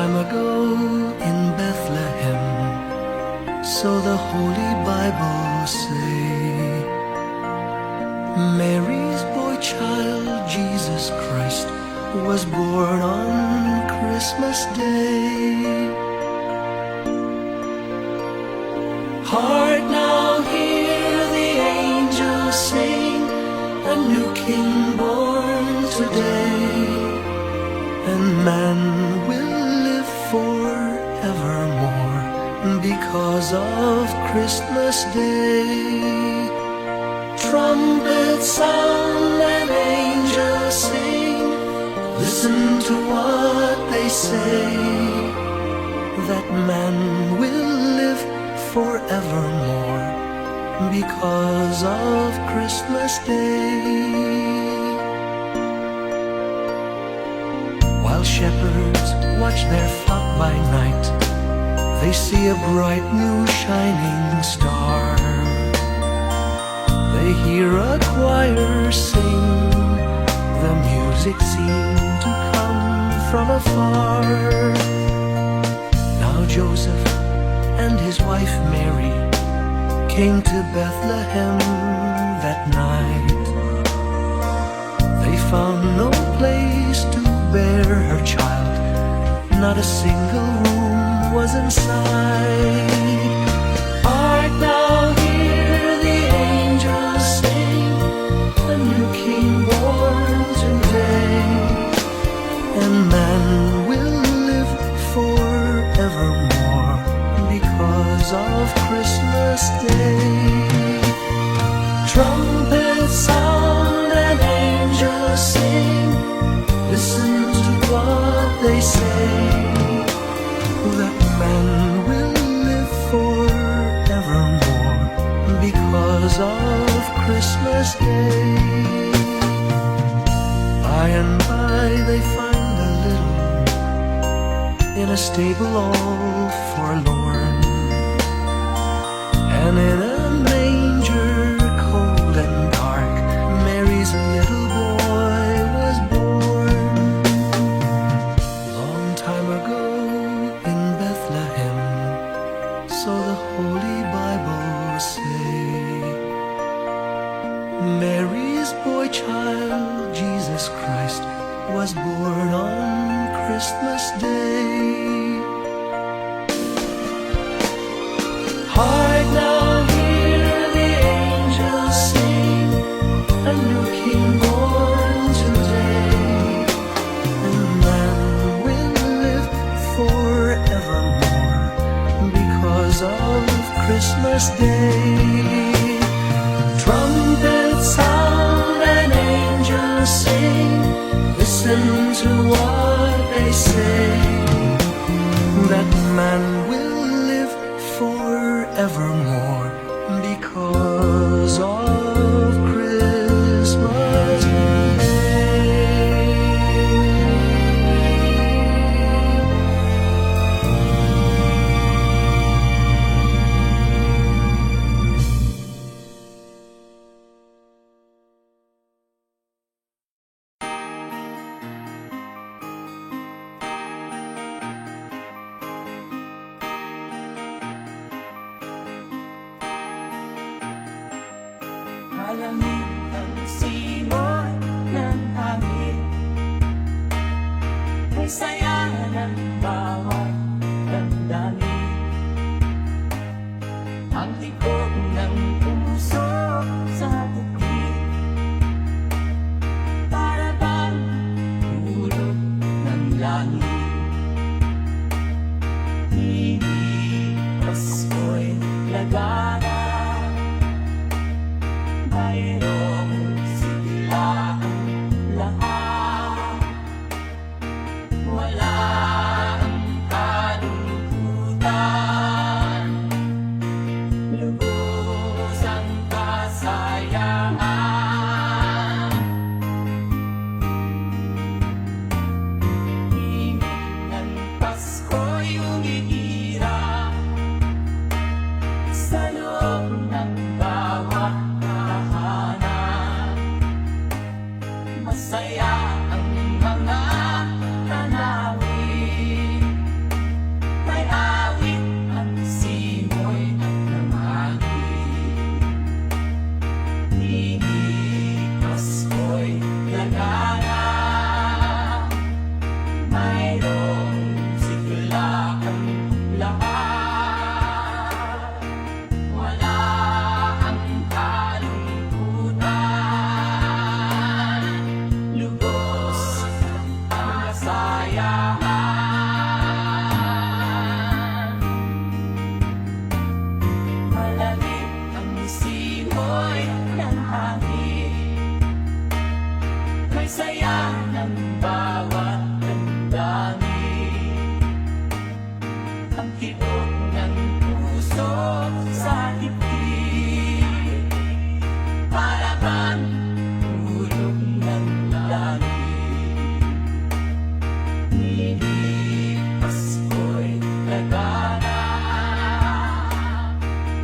time ago in Bethlehem, so the Holy Bible say, Mary's boy child, Jesus Christ, was born on Christmas Day. Hark now, hear the angels sing, a new King born today, and man will live forevermore because of Christmas Day. Trumpets sound and angels sing, listen to what they say, that man will live forevermore because of Christmas Day. While shepherds watch their flock by night, they see a bright new shining star. They hear a choir sing, the music seemed to come from afar. Now Joseph and his wife Mary came to Bethlehem that night. They found no place to bear her child, not a single room was inside. Art thou here, the angels sing, a new King born today, and man will live forevermore because of Christmas Day. Trumpets sound and angels sing, listen to what they say, that man will live forevermore because of Christmas Day. By and by they find a little in a stable all forlorn, and in a manger cold and dark, Mary's little boy was born. Long time ago in Bethlehem, so the Holy Bible say, Mary's boy child, Jesus Christ, was born on Christmas Day. Hark now, hear the angels sing, a new King born today, and man will live forevermore because of Christmas Day. Trumpets sound and angels sing, listen to what they say, that man will live forevermore because of Christmas Day. Malamig ang simoy ng hangin, may saya ng bawat damdamin. Ang tibok ng puso sa bukid, para bang hulog ng langit. Hindi Pasko'y lagana, mayroong sigla ang lahat. Wala Tibok ng puso sa dibdib, para bang hulog ng langit. Nini Pasko'y nagana,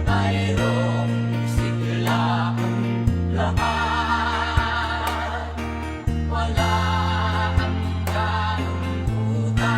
mayroong sigla ang lahat. Wala ang kalungkutan,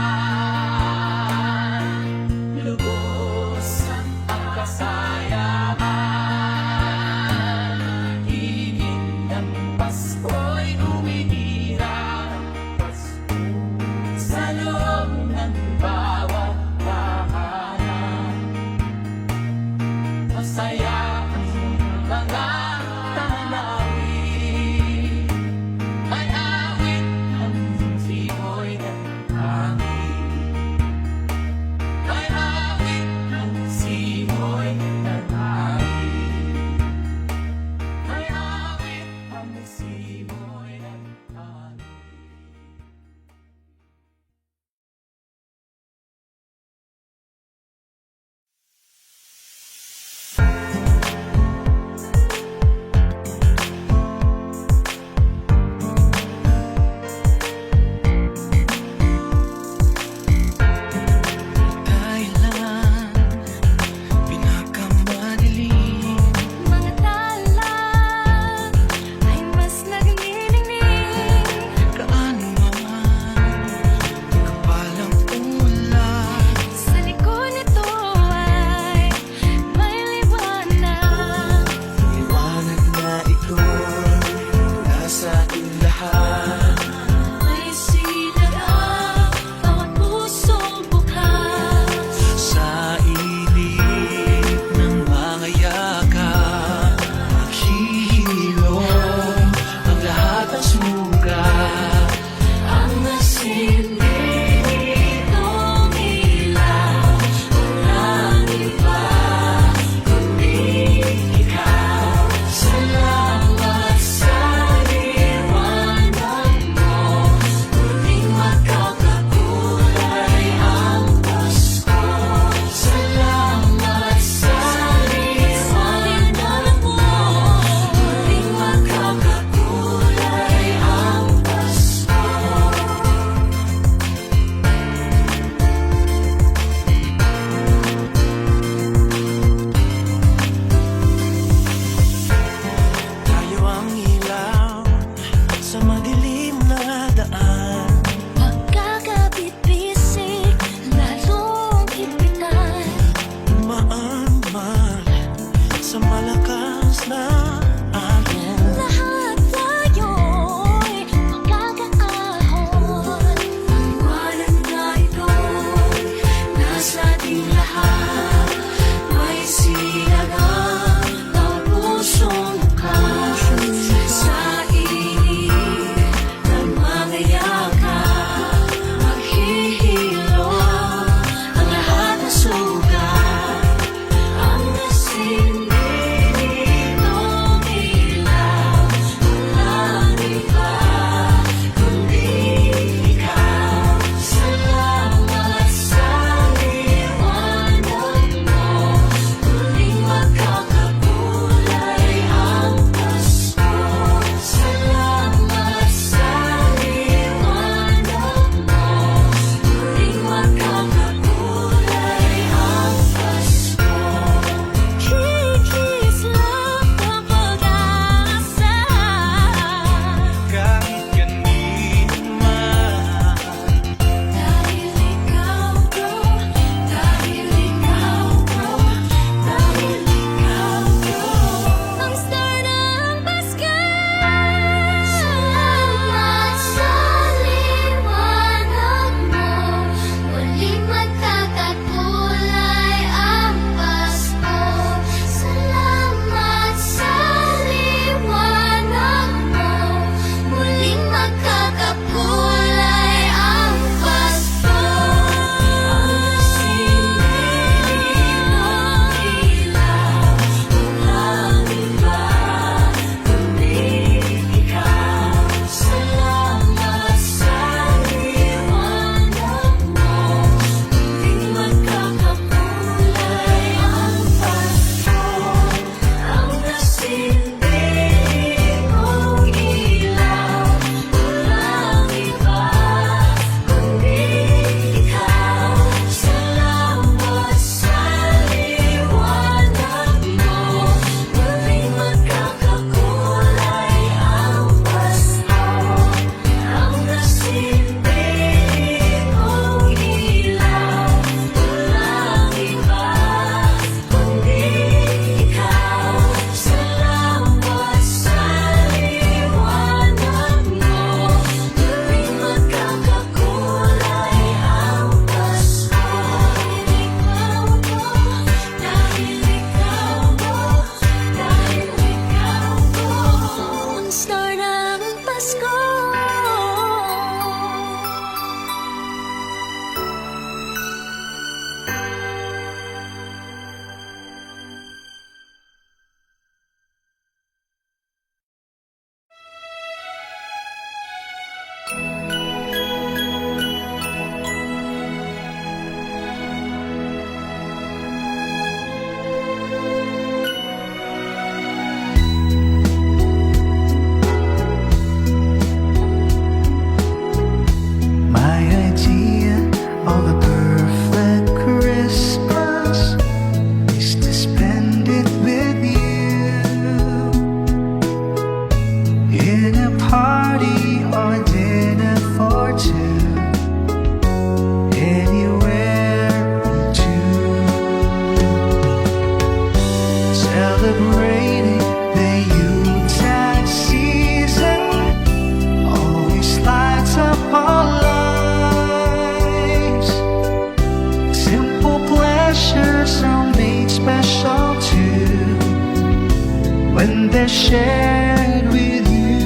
they're shared with you.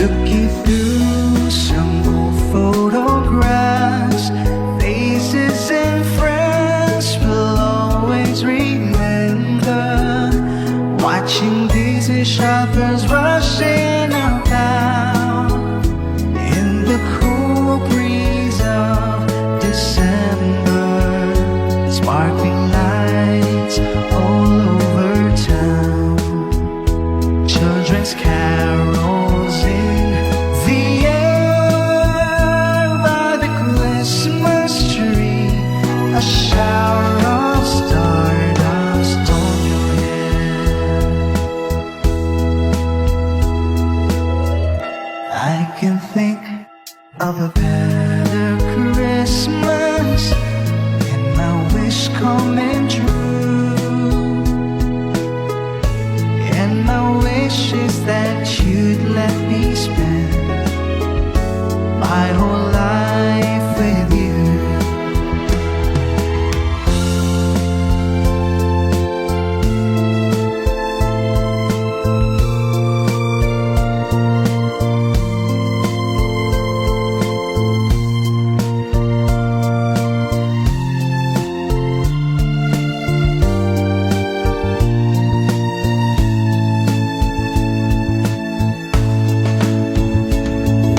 Looking through some old photographs, faces and friends will always remember. Watching busy shoppers rushing about in the cool breeze of December, sparkling lights all over town, children's carols in the air by the Christmas tree, a shower of stardust on your hair. I can think of a better Christmas and my wish coming true. And my wish is that you'd let me spend my whole life with you.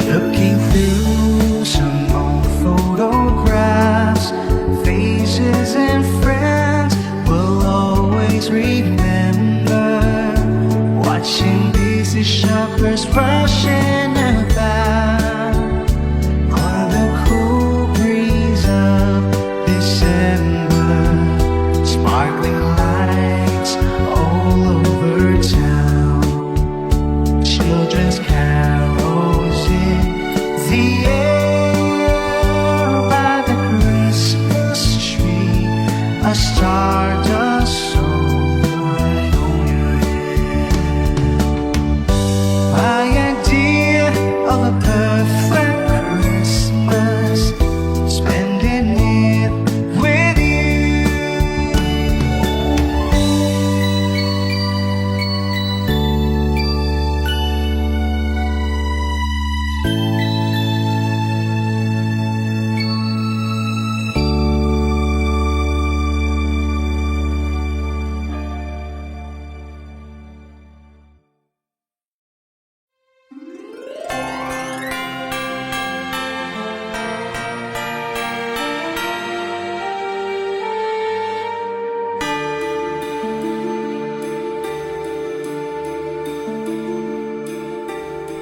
Looking through some old photographs, faces and friends will always remember. Watching busy shoppers rushing about on the cool breeze of December, sparkling lights all over town, children's carols in the air by the Christmas tree, a stardust soaring on your head. My idea of a perfect Christmas, spending it with you.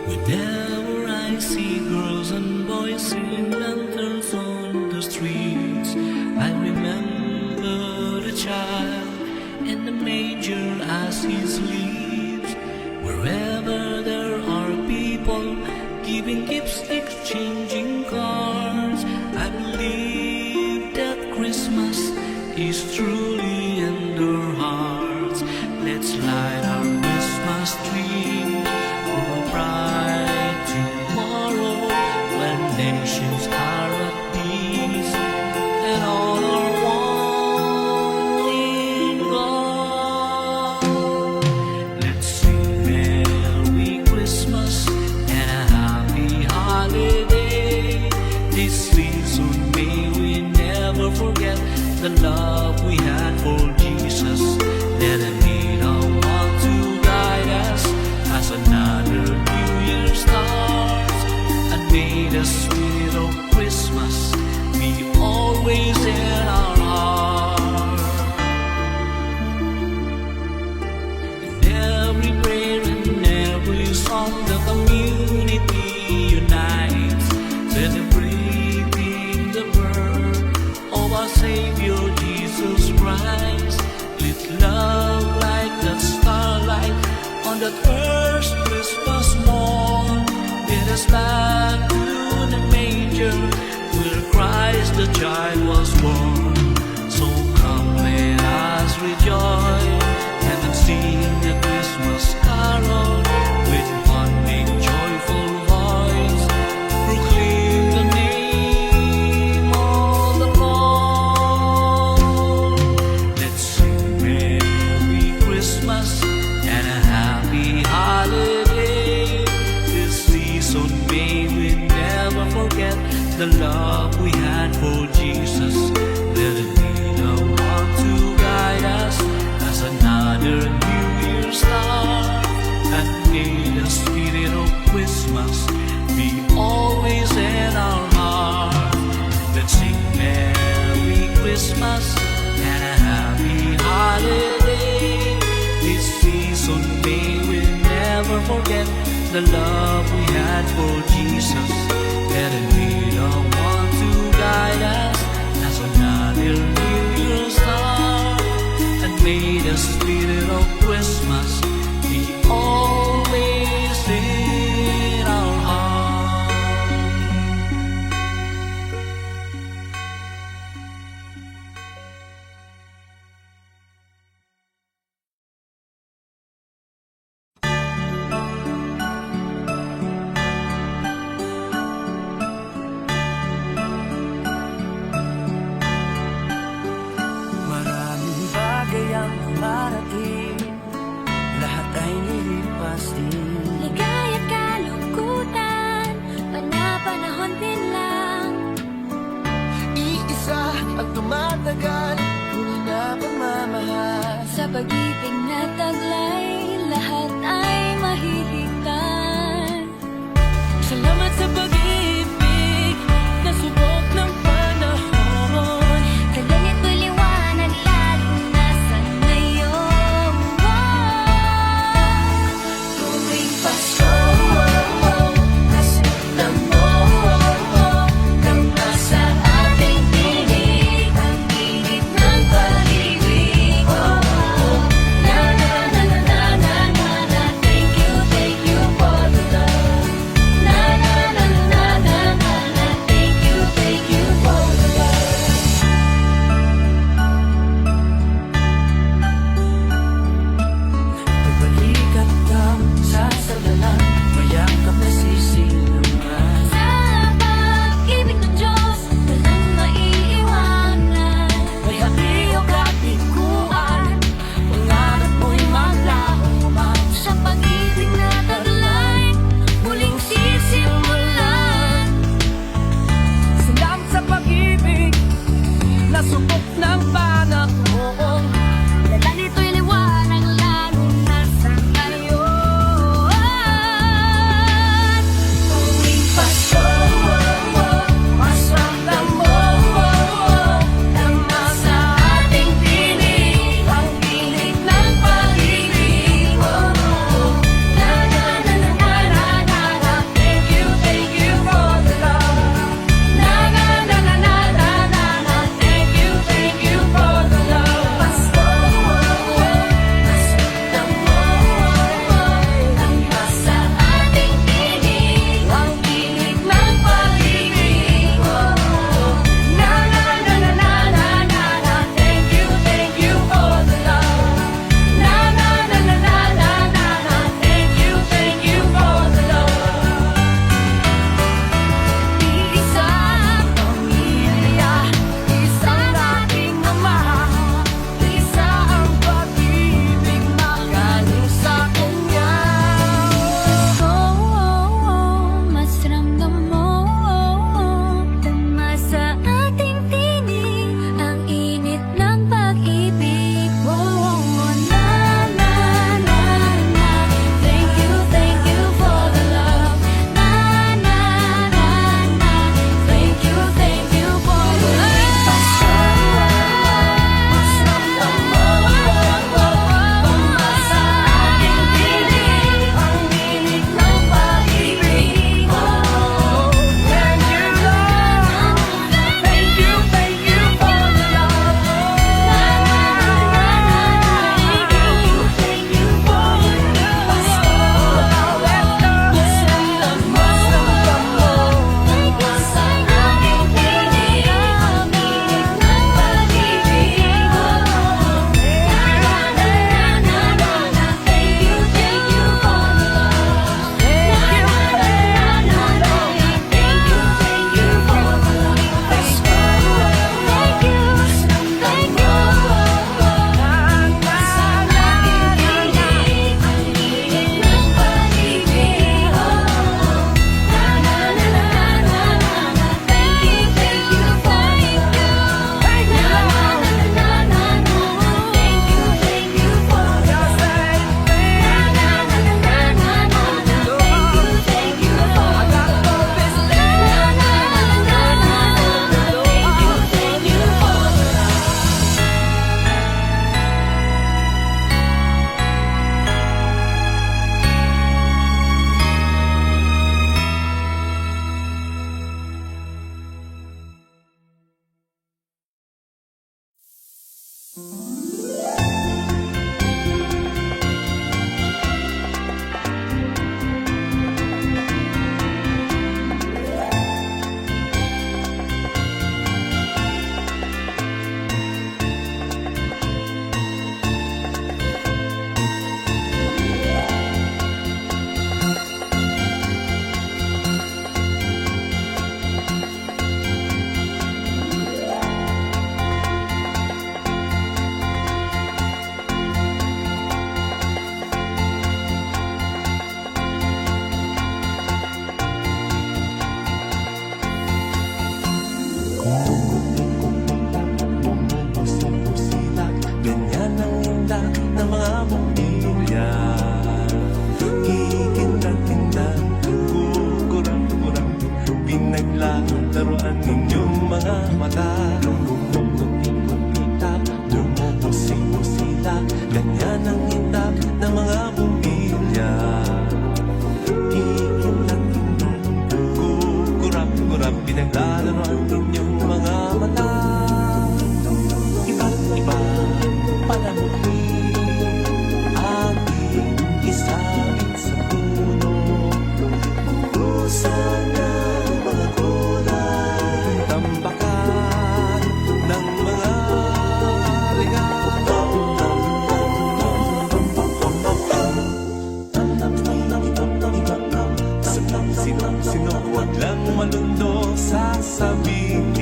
Whenever I see girls and boys singing lanterns on the streets, I remember the child in the manger as he sleeps. Wherever there are people giving gifts, exchanging cards, I believe that Christmas is truly in their hearts. Let's light our Christmas tree for a bright tomorrow, when nations are at peace and all are one in God. Let's sing Merry Christmas and a Happy Holiday. This season may we never forget the love we had for Jesus. Let him be the one to guide us as another New Year starts, and may the spirit of Christmas be always in our heart. In every prayer and every song, the community unites, celebrating the birth of our Savior Jesus Christ. Let love like that starlight on that first Christmas morn. Let us back to the manger where Christ the child was the love we had for Jesus. Let it be the one to guide us as another New Year start. And may the spirit of Christmas be always in our heart. Let's sing Merry Christmas and a Happy Holiday. This season may we never forget the love we had for Jesus. Let it be the one to guide us as another New Year start. And may the spirit of Christmas be always in our heart. Maraming bagay ang marating, lahat ay nilipas din. Ligay at kalungkutan, panapanahon din lang. Iisa ang tumatagal, tunay na pagmamahal. Sa pag-ibig na taglay, lahat ay mahihigtan. Salamat sa pag-ibig na subok ng panahon. Kalangit ko'y liwanag, lalo na sa ngayon. Tuwing Pasko, kasama mo, kanta sa ating tinig, ang init ng pag-ibig. La la la la laruan ninyong mga mata. Kumukupit-kupita, lumubusing-busila, ganyan ang indak ng mga bumbilya. Ikinat-kinat, kukurap-kurap, pinaglalaroan ninyong mga mata. Iba't ibang palamuti, ating isabit sa puno. Pusan ng mga kulay, tambakan ng mga regalo. Sino huwag lang malundo sasabihin.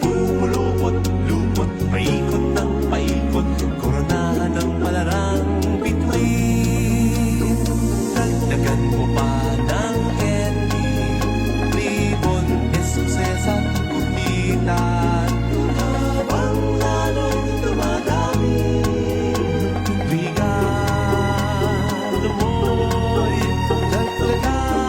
Pumulupot, lupot, paikot ng paikot, koronahan ng palarang bituin. Dagdagan mo pa ng candy, ribbon, esuses at gupitan. Habang lalong dumadami, regalo mo'y dagdagan.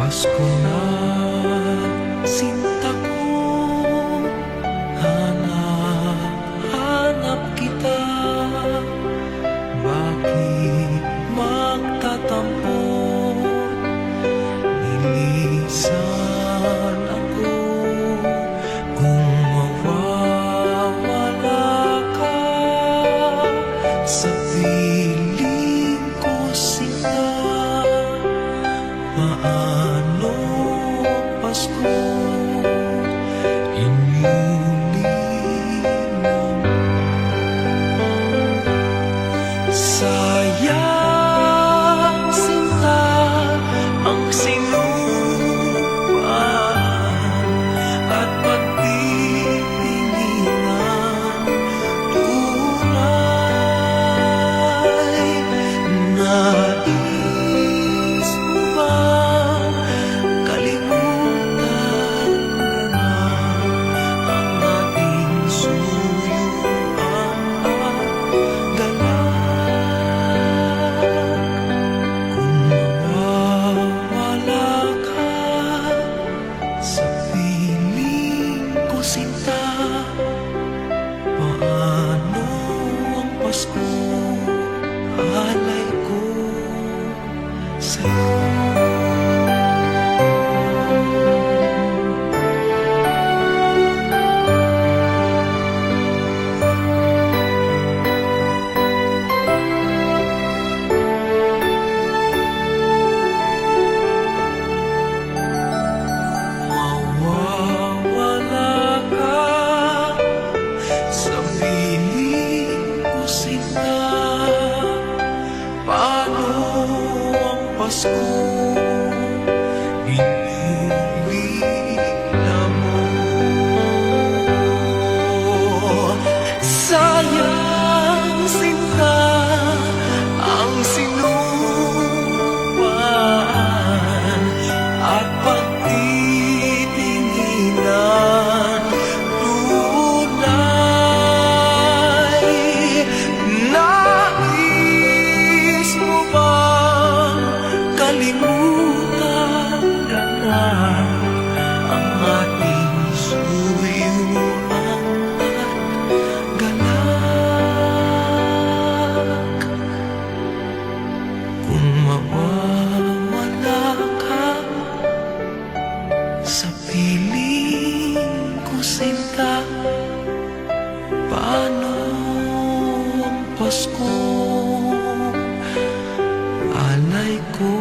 Pasko na, sinta ko, hanap kita. Bakit magtatampo? Nilisan ako kung mawawala ka sa piling ko sinta. Paano Pasko inilinang? Sayang sinta ang sinuman at pagtitinginan. Tunay nais mo bang kalimutan na ang ating suyuan at galak? Kung mawawala ka sa piling ko sinta, paano ang Pasko alay ko sa'yo? Mawawala ka sa piling ko sinta, paano ang Pasko inilila mo? Sayang sinta ang sinuman at pagtitinginan. Tunay nais mo bang kalimutan na ang ating suyuan at galak? Kung mawawala ka sa piling ko sinta, paano ang Pasko alay ko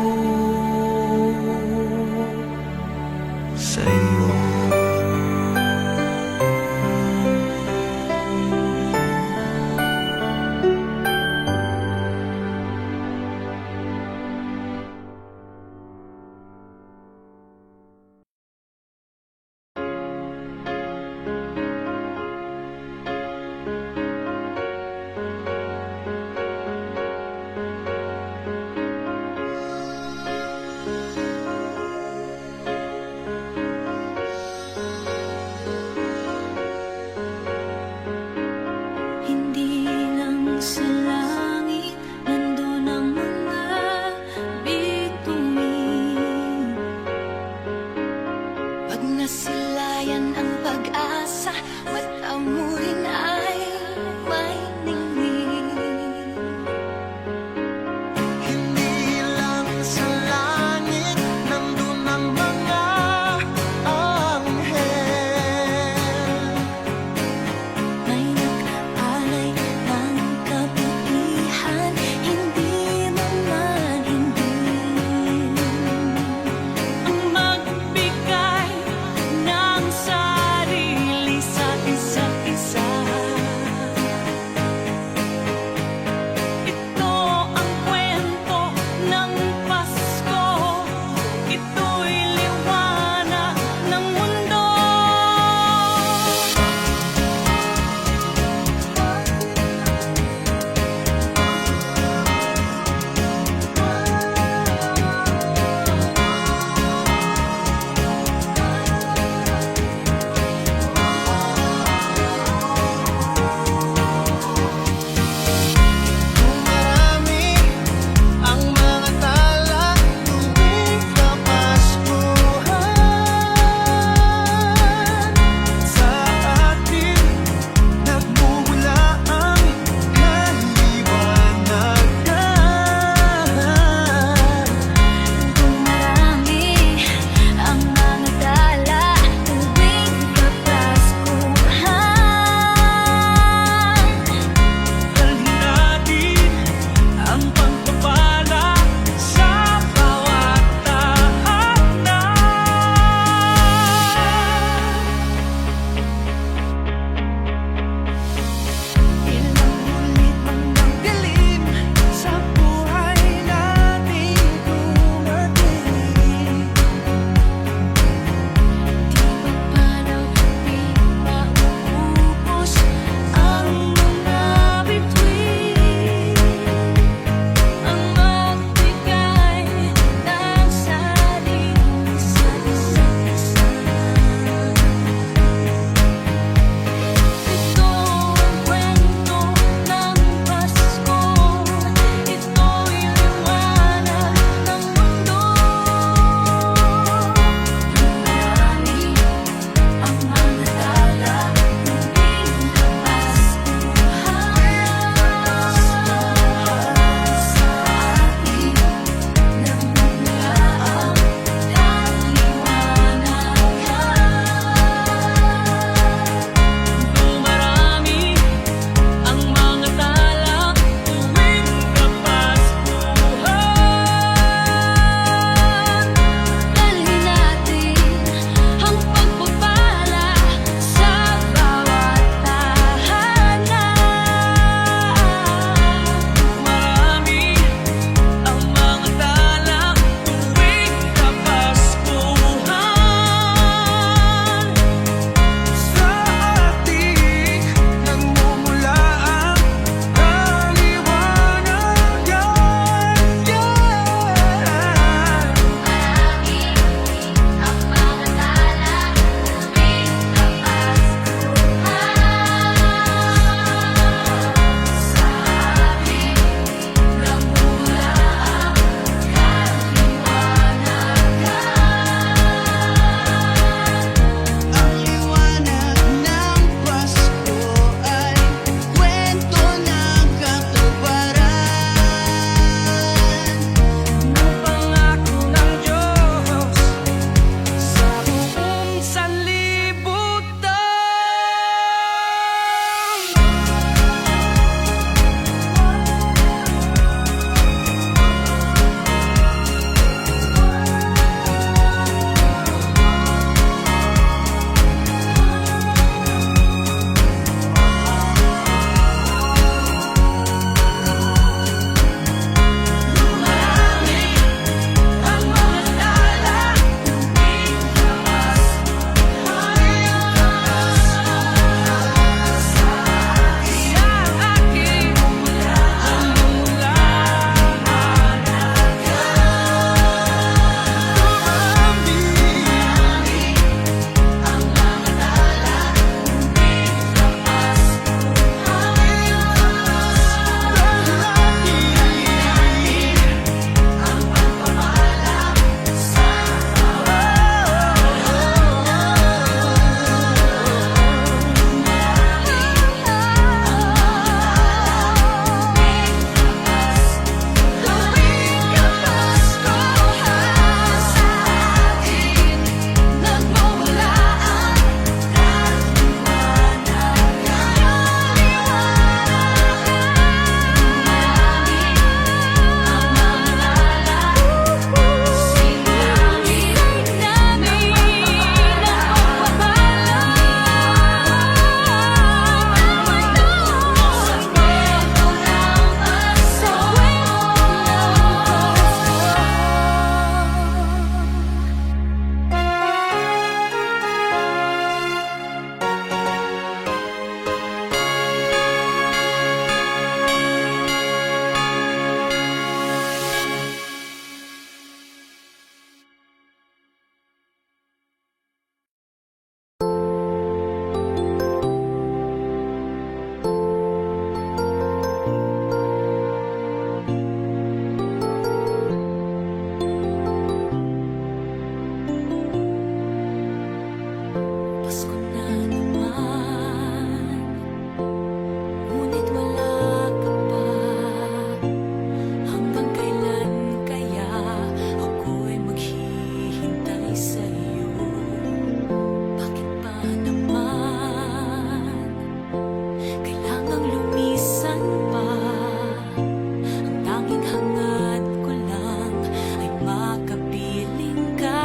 hangad ko lang ay makapiling ka.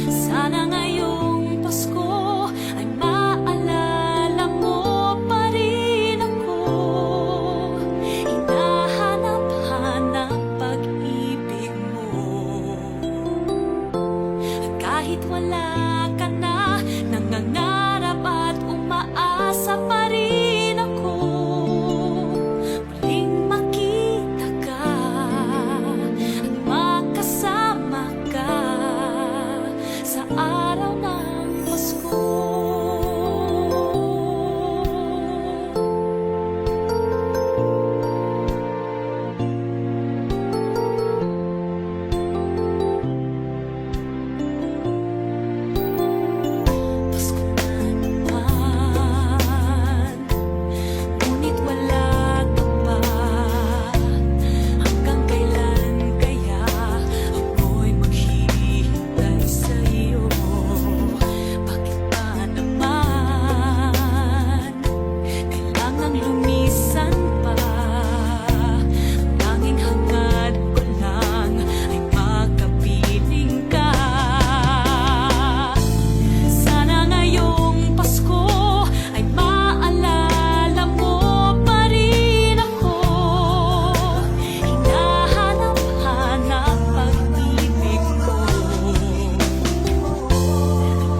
Sana ngayong Pasko ay maalala mo pa rin ako. Hinahanap-hanap pag-ibig mo. At kahit wala ka na, nangangarap at umaasa pa rin ako. Muling makita ka at makasama ka sa araw ng Pasko. Pasko na naman, ngunit wala ka pa. Hanggang kailan kaya ako'y maghihintay sa'yo? Bakit ba naman kailangang lumisan pa? Ang tanging hangad ko lang ay makapiling ka. Sana ngayong Pasko ay maalala mo pa rin ako. Hinahanap-hanap pag-ibig ko.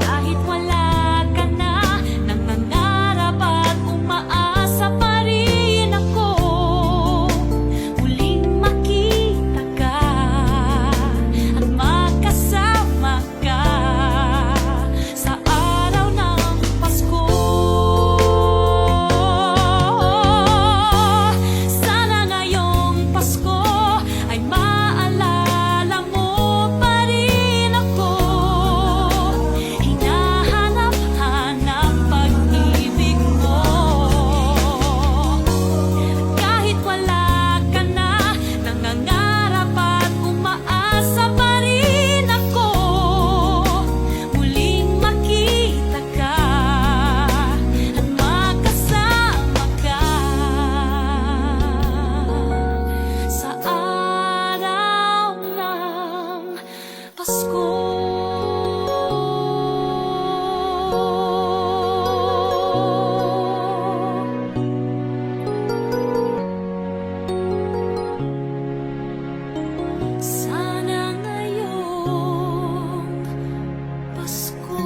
Kahit wala ka na, nangangarap at umaasa pa rin ako. Muling makita ka at makasama ka sa araw ng Pasko. Sana ngayong Pasko ay maalala mo pa rin ako. Hinahanap-hanap pag-ibig mo. Kahit wala ka na, nangangarap at umaasa pa rin ako. Muling makita ka at makasama ka sa araw ng Pasko. Sana ngayong Pasko.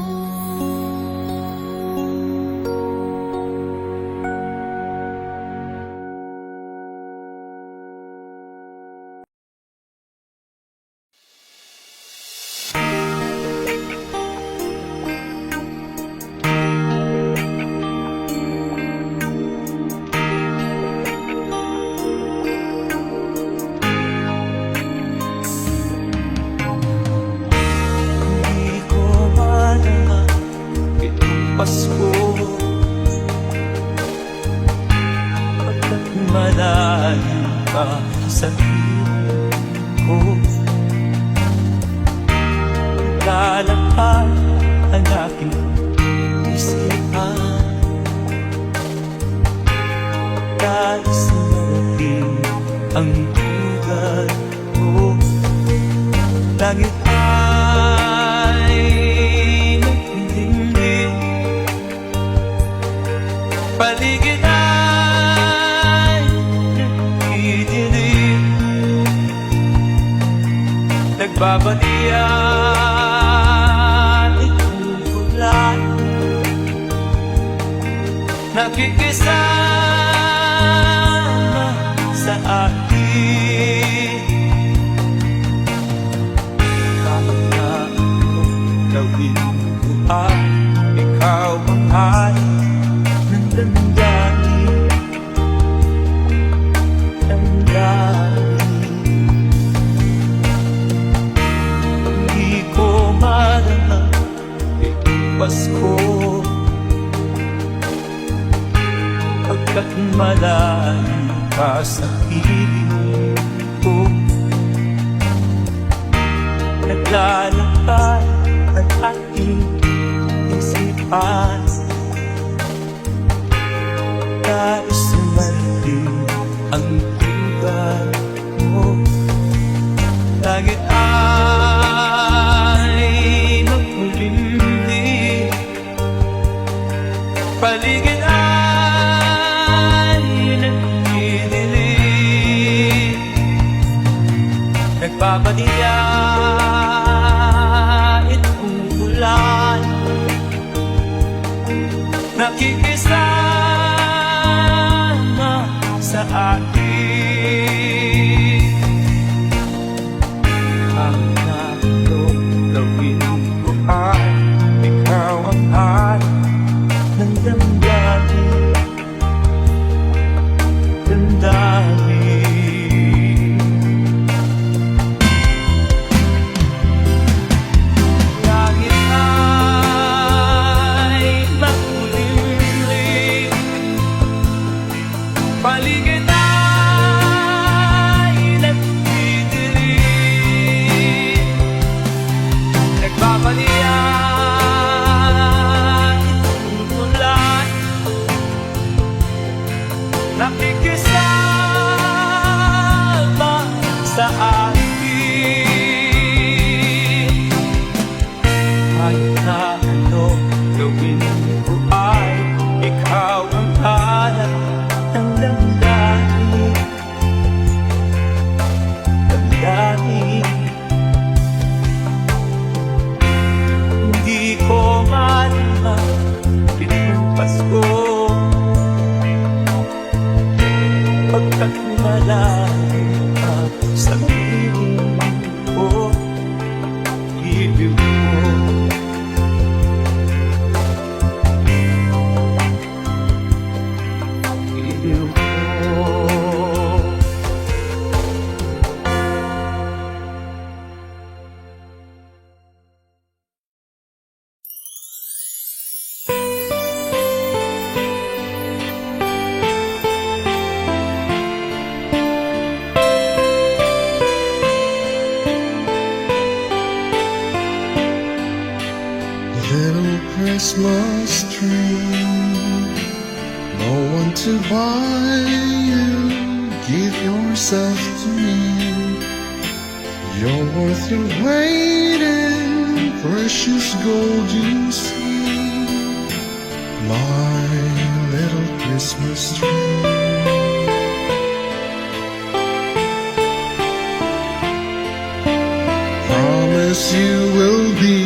Hindi ko malaman itong Pasko pagkat malayo ka sa piling ko. Lalakad ang aking isipan, nais natin ang buhay mo. Langit ay nagdidilim, paligid ay nagdidilim, nagbabalian itong ulan, nakikisama sa akin. Kahit na anong gawin ko ay ikaw ang hari ng damdamin. Hindi ko malaman itong Pasko pagkat malayo ka sa piling ko. Naglalakad ang aking isipan, nais man din ang pagmamahal mo. Langit ay magkulimlim, paligid ay nagdidilim, nagpapadiya itong ulan, nakikisama sa akin. Ang gawin ko ay ikaw ang hanap ng damdamin, damdamin. Langit ay makulimlim, paligid ay nagdidilim, nagpapaniya itong ulan, nakikisama sa akin. Kahit na ano gawin ko ay ikaw ang hanap ng damdamin, damdamin. Hindi ko man itong Pasko, pagkat malayo ka sa piling ko, ibig mo. Ibig mo. Little Christmas tree, no one to buy you, give yourself to me. You're worth your weight in precious gold, you see, my little Christmas tree. Promise you will be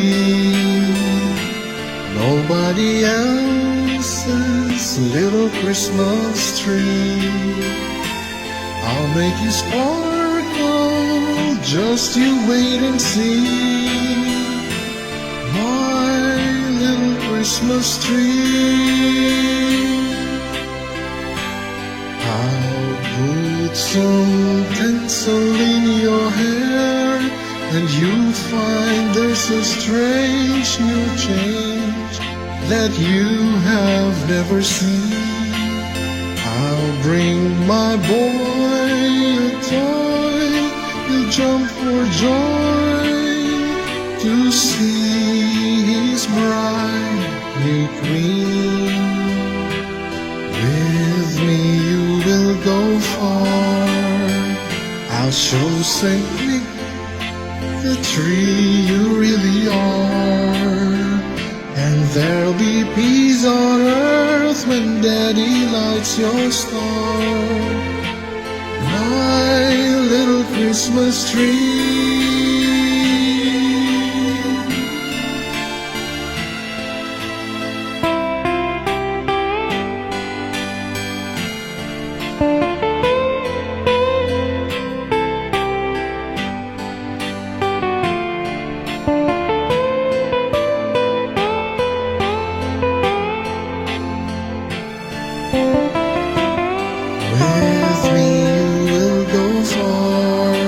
nobody else's little Christmas tree. I'll make you sparkle, just you wait and see, my little Christmas tree. I'll put some tinsel in your hair, and you'll find there's a strange new change that you have never seen. I'll bring my boy a toy, he'll jump for joy to see his bride, new queen. With me you will go far, I'll show Saint Nick the tree you really are. And there'll be peace on earth when Daddy lights your star, my little Christmas tree. With me you will go far,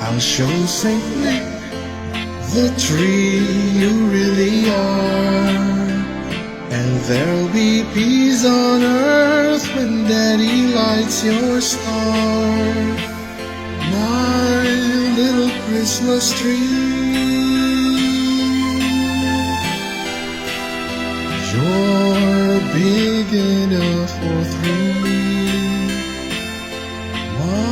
I'll show Saint Nick the tree you really are. And there'll be peace on earth when Daddy lights your star, my little Christmas tree. You're big enough for three, my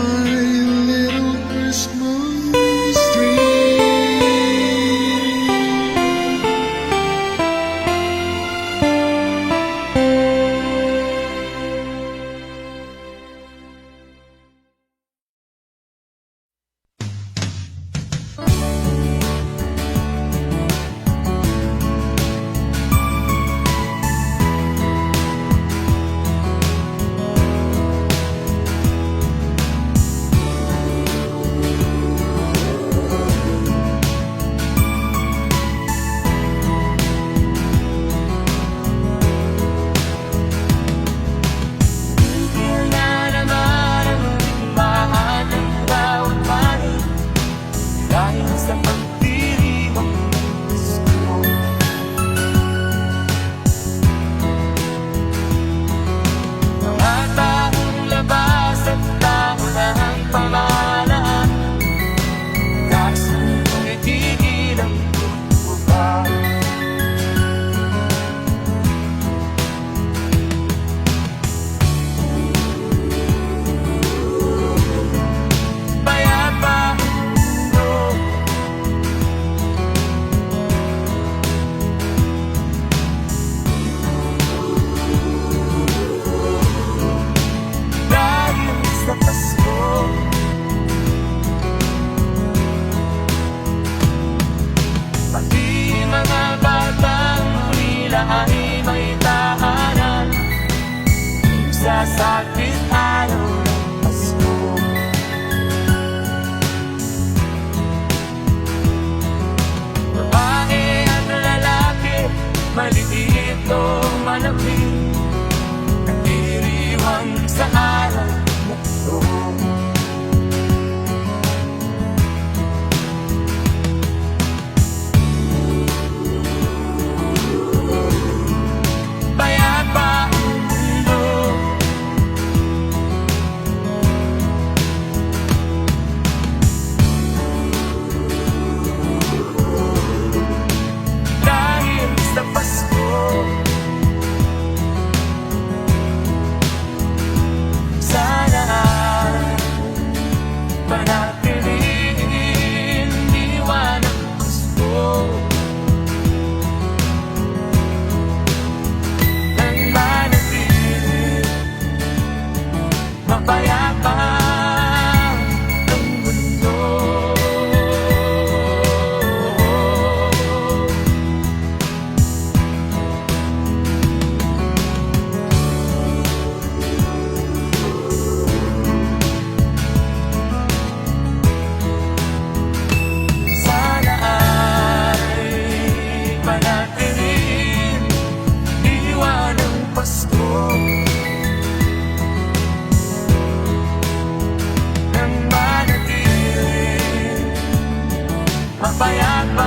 mapayapa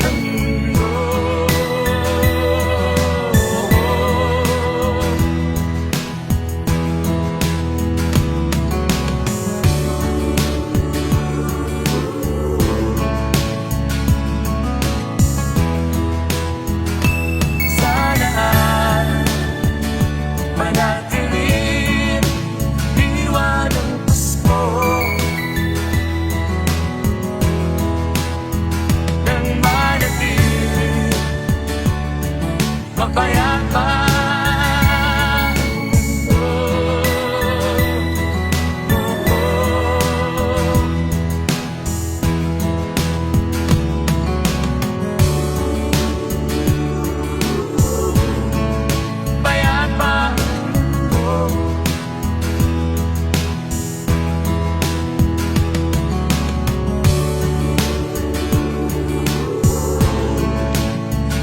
ang mundo. Manatiling diwa ng Pasko nang manatiling mapayapa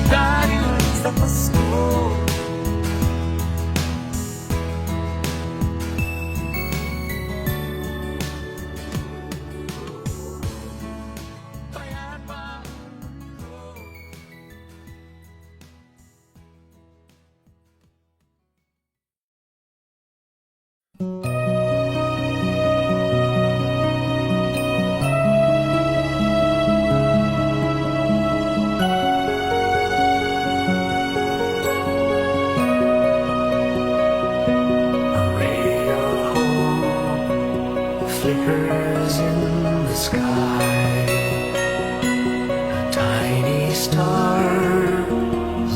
dahil sa Pasko. Payapa A ray of hope flickers in the sky. A tiny star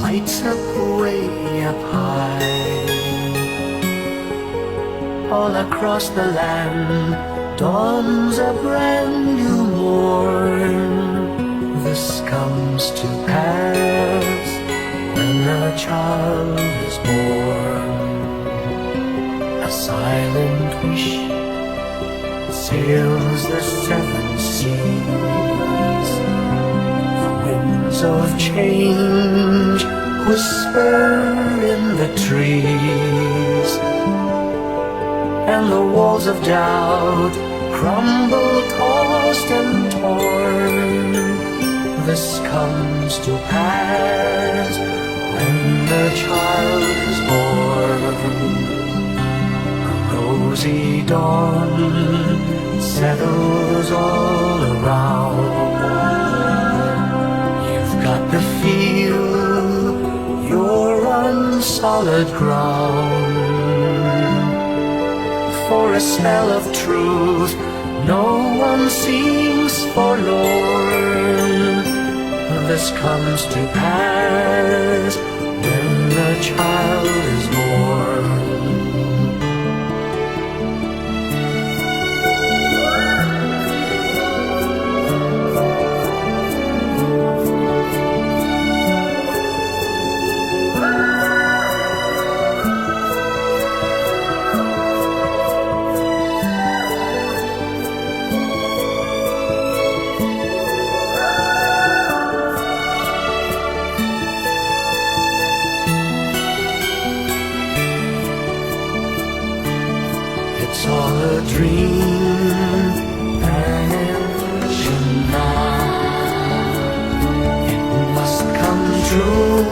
lights up way up high. All across the land dawns a brand new morn. This comes to pass when a child is born. A silent wish sails the seven seas. The winds of change whisper in the trees, and the walls of doubt crumble, tossed and torn. This comes to pass when the child is born. Rosy dawn settles all around. You've got to feel you're on solid ground. For a smell of truth, no one seems forlorn. This comes to pass when the child is born. It's all a dream, an illusion now. It must come true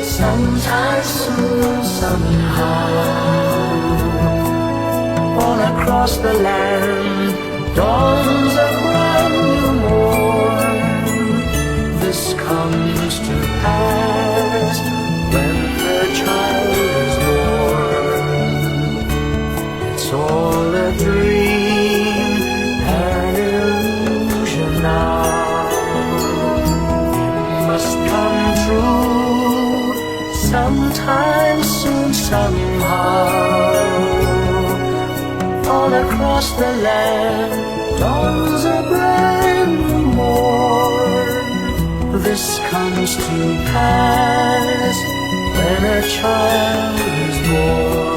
sometime soon, somehow. All across the land dawns a brand new morn. This comes to pass when the child is born. It's all a dream, an illusion now. It must come true sometime soon, somehow. All across the land dawns a brand new morn. This comes to pass when a child is born.